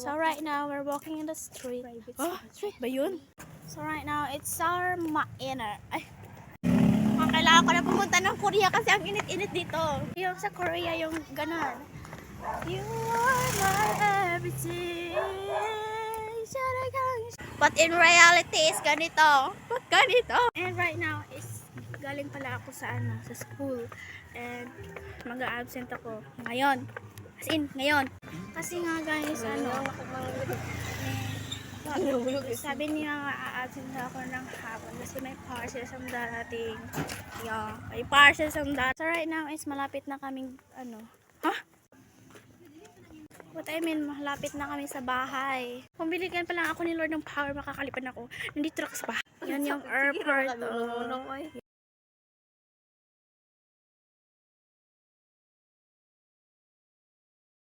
So right now, we're walking in the street. Oh, street ba yun? So right now, it's Sarmainer. Ay, kailangan ko na pumunta ng Korea kasi ang init-init dito. Yung sa Korea, yung ganon. You are my everything. But in reality, is ganito. Ganito. And right now, is galing pala ako sa sa school. And mag-absent ako ngayon. As in, ngayon. Kasi nga guys, sabi niya nga a-absent ako ng hapon kasi may parcel sa darating. Yeah, may parcel sa darating. So right now is malapit na kaming What I mean, malapit na kami sa bahay. Kung biligyan pa lang ako ni Lord ng power, makakalipan ako. Nandito ako sa bahay. Yan yung airport.